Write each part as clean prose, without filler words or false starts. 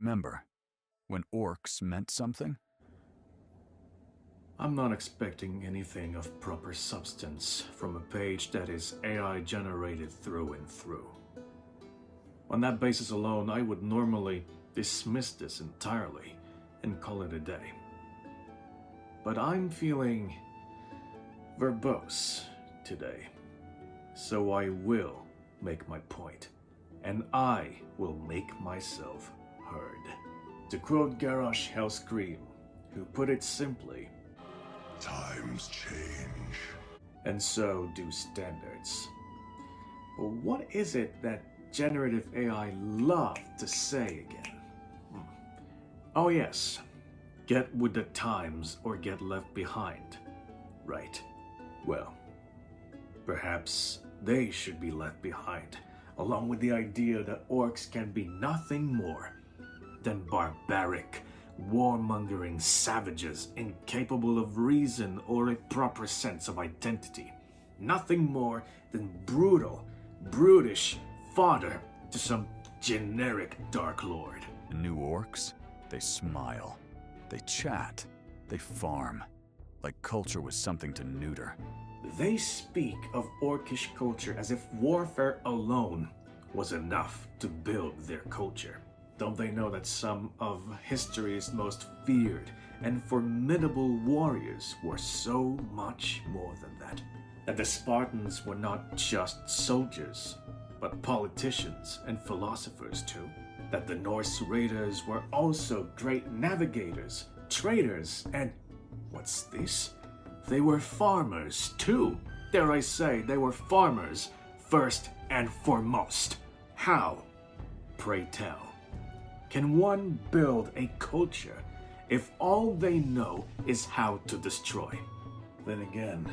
Remember, when orcs meant something? I'm not expecting anything of proper substance from a page that is AI generated through and through. On that basis alone, I would normally dismiss this entirely and call it a day. But I'm feeling verbose today, so I will make my point, and I will make myself heard. To quote Garrosh Hellscream, who put it simply, Times change. and so do standards. But what is it that generative AI love to say again? Oh yes, get with the times or get left behind. Right. Well, perhaps they should be left behind, along with the idea that orcs can be nothing more than barbaric, warmongering savages incapable of reason or a proper sense of identity. Nothing more than brutal, brutish fodder to some generic Dark Lord. The new orcs? They smile. They chat. They farm. Like culture was something to neuter. They speak of orcish culture as if warfare alone was enough to build their culture. Don't they know that some of history's most feared and formidable warriors were so much more than that? That the Spartans were not just soldiers, but politicians and philosophers too? That the Norse raiders were also great navigators, traders, and what's this? They were farmers too. Dare I say, they were farmers first and foremost. How? Pray tell. Can one build a culture if all they know is how to destroy? Then again,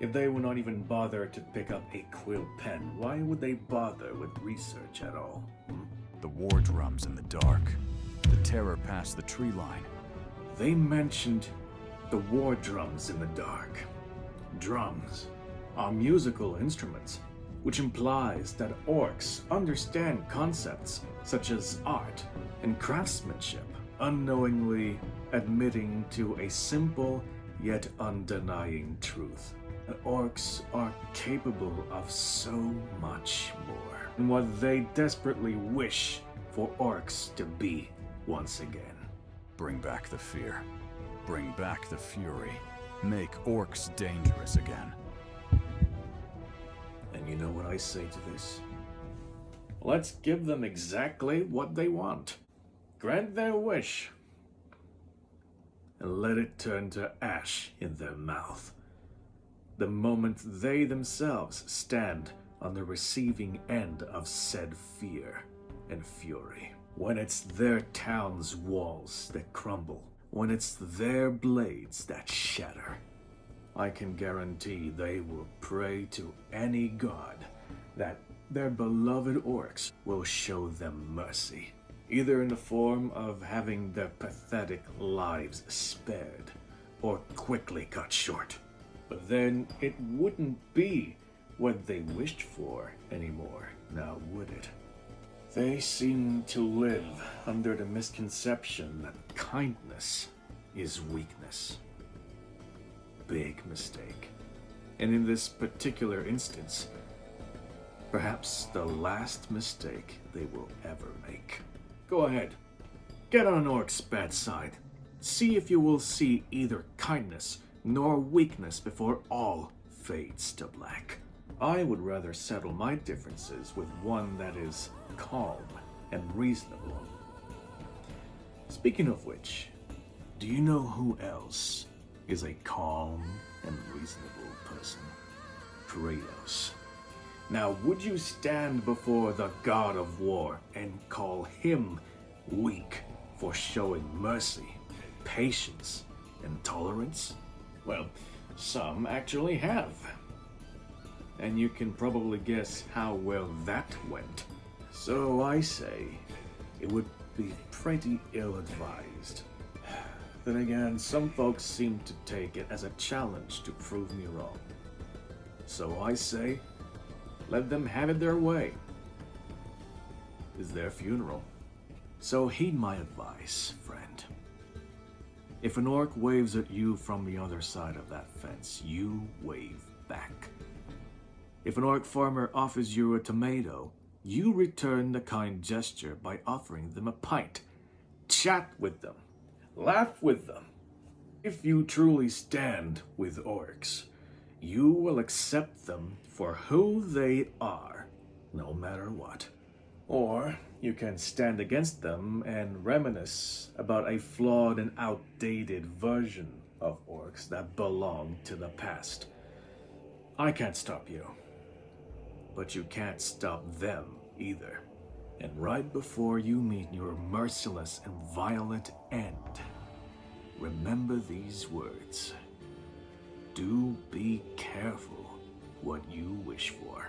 if they would not even bother to pick up a quill pen, why would they bother with research at all? The war drums in the dark. The terror past the tree line. They mentioned the war drums in the dark. Drums are musical instruments, which implies that orcs understand concepts such as art and craftsmanship, unknowingly admitting to a simple yet undenying truth. That orcs are capable of so much more, and what they desperately wish for orcs to be once again. Bring back the fear. Bring back the fury. Make orcs dangerous again. And you know what I say to this? Let's give them exactly what they want. Grant their wish. And let it turn to ash in their mouth. The moment they themselves stand on the receiving end of said fear and fury. When it's their town's walls that crumble. When it's their blades that shatter. I can guarantee they will pray to any god that their beloved orcs will show them mercy, either in the form of having their pathetic lives spared or quickly cut short. But then it wouldn't be what they wished for anymore, now would it? They seem to live under the misconception that kindness is weakness. Big mistake. And in this particular instance, perhaps the last mistake they will ever make. Go ahead. Get on Orc's bad side. See if you will see either kindness nor weakness before all fades to black. I would rather settle my differences with one that is calm and reasonable. Speaking of which, do you know who else is a calm and reasonable person? Kratos. Now, would you stand before the god of war and call him weak for showing mercy, patience, and tolerance? Well, some actually have. And you can probably guess how well that went. So I say, it would be pretty ill-advised. Then again, some folks seem to take it as a challenge to prove me wrong. So I say, let them have it their way. It's their funeral. So heed my advice, friend. If an orc waves at you from the other side of that fence, you wave back. If an orc farmer offers you a tomato, you return the kind gesture by offering them a pint. Chat with them. Laugh with them. If you truly stand with orcs, you will accept them for who they are, no matter what. Or you can stand against them and reminisce about a flawed and outdated version of orcs that belong to the past. I can't stop you, but you can't stop them either. And right before you meet your merciless and violent end, remember these words. Do be careful what you wish for.